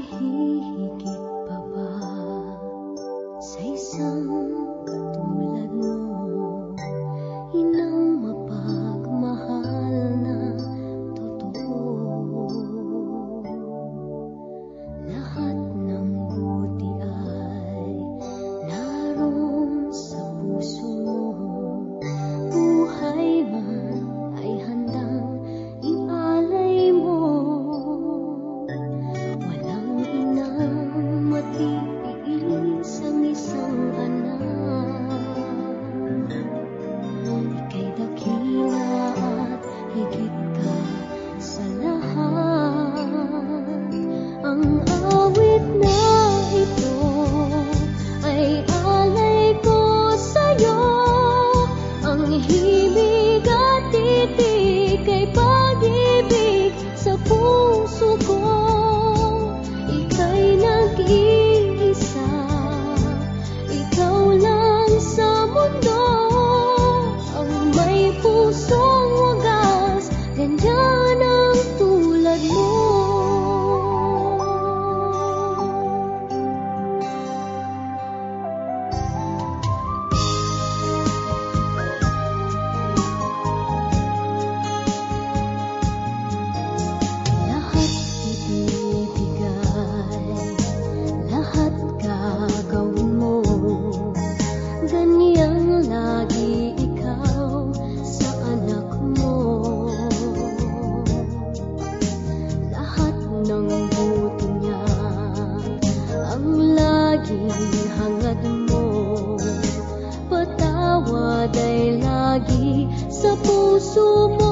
hihigit pa ba sa isang katulad mo? Inang mapagmahal na totoo. Lahat ng buti ay naroon sa puso mo. Buhay man ay handang ialay mo. Walang inang matiis ang isang anak. Ika'y dakila at higit ka sa lahat. Ang awit na ito ay alay ko sa'yo. Ang himig at titig ay pag-ibig sa puso ko. Ika'y nag-iisa, ikaw lang sa mundo. Ang may pusong wagas, ganyan ang tulad mo. Lahat ibibigay, lahat gagawin mo. Ganyan lagi ikaw sa anak mo. Lahat ng buti niya ang laging hangad mo. Patawad ay lagi sa puso mo.